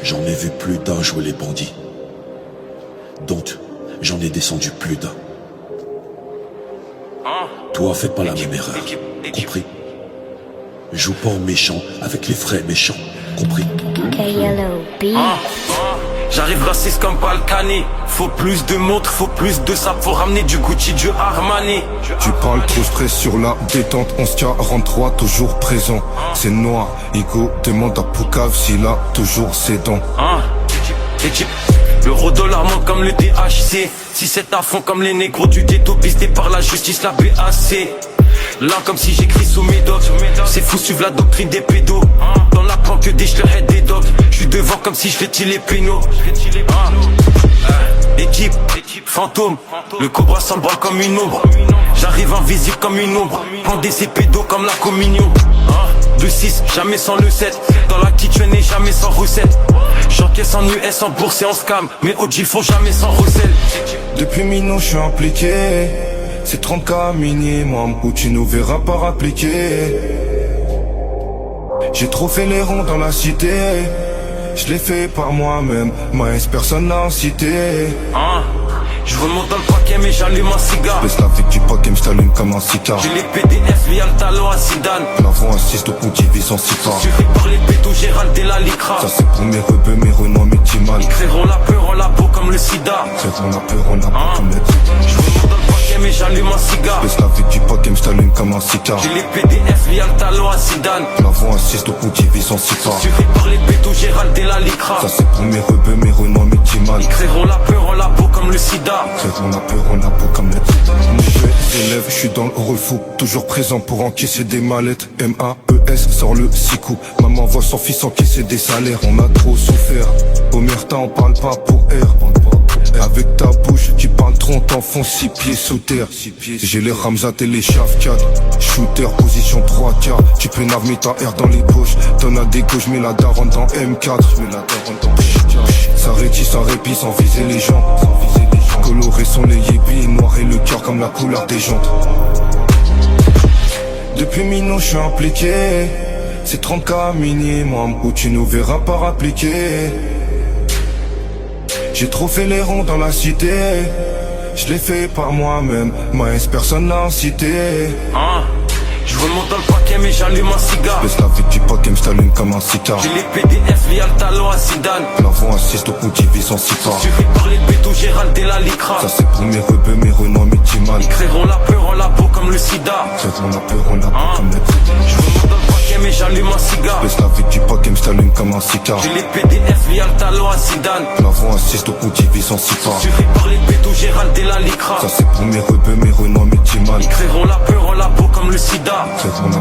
J'en ai vu plus d'un jouer les bandits. Donc, j'en ai descendu plus d'un. Toi, fais pas la même erreur. Compris? Joue pas au méchant avec les vrais méchants. Compris? KLOB. J'arrive raciste comme Balkany. Faut plus de montres, faut plus de ça. Faut ramener du Gucci, du Armani. Tu parles trop stress sur la détente. 1143 toujours présent. C'est noir, Ego demande à Poucave s'il a toujours ses dents. Équipe. L'euro-dollar monte comme le DHC. Si c'est à fond comme les négros du ghetto, pistés par la justice, la BAC. Là comme si j'écris sous mes docs. C'est fou suivre la doctrine des pédos. Dans la planque que des schleheads des dogs. J'suis devant comme si j'fais les pénaux. Équipe, fantôme. Le cobra s'embrasse comme une ombre. J'arrive invisible comme une ombre. Prends des épédos comme la communion. Le 6, jamais sans le 7. Dans la kitchen et jamais sans recette. J'encaisse en US, en bourse et en scam. Mais OG font jamais sans recel. Depuis Mino, je suis impliqué. C'est 30K minimum où tu nous verras pas appliquer. J'ai trop fait les ronds dans la cité. Je l'ai fait par moi-même. Maïs, personne n'a incité. Je remonte dans le paquet mais j'allume un cigare. Baisse la vie du paquet, j't'allume comme un citard. J'ai les PDF via le talon à Zidane. L'avant assiste donc on divise en 6 parts. Suivi par les pétos, Gérald et la Licra. Ça c'est pour mes rebeux, mes renois, mes timales. Ils créeront la peur en la peau comme le sida. Créeront la peur, on a pas tout mettre. Je remonte dans le paquet mais j'allume un cigare. Baisse la vie du paquet, j't'allume comme un citard. J'ai les PDF via le talon à Zidane. L'avant assiste donc on divise en 6 parts. Suivi par les pétos, Gérald et la Licra. Ça c'est pour mes rebeux, mes renois, mes timales. Ils créeront la peur en la peau comme le sida. Créeront la peur, on a beau comme lettre. Mauvais élève, je suis dans le refou. Toujours présent pour encaisser des mallettes. MAES sort le 6 coups. Maman voit son fils encaisser des salaires. On a trop souffert. Omerta, on parle pas pour air. Avec ta bouche, tu parles trop, on t'enfonce 6 pieds sous terre. J'ai les Ramzat et les Shafkat. Shooter, position 3K. Tu peux naver ta R dans les poches. T'en as des gauches, mets la daronne dans M4. Ça rétit, ça répit sans viser les gens. Colorés sont les yébis, noir et le cœur comme la couleur des jantes. Depuis Mino, je suis impliqué. C'est 30K minimum où tu nous verras pas appliquer. J'ai trop fait les ronds dans la cité. Je l'ai fait par moi-même. Maïs, personne n'a incité. Je remonte dans le paquet mais j'allume un cigare. Baisse la vie du paquet, j't'allume comme un citard. J'ai les PDF via le talon à Zidane. L'avant assiste donc on divise en 6 parts. Suivi par les pétos, Gérald et la Licra. Ça c'est pour mes rebeux, mes renois, mes timales. Ils créeront la peur en la peau comme le sida. Créeront la peur, on a pas comme lettre. Je remonte dans le paquet mais j'allume un cigare. Baisse la vie du paquet, j't'allume comme un citard. J'ai les PDF via le talon à Zidane. L'avant assiste donc on divise en 6 parts. Suivi par les pétos, Gérald et la Licra. Ça c'est pour mes rebeux, mes renois, mes timales. Ils créeront la peur en la peau comme le sida. Créeront la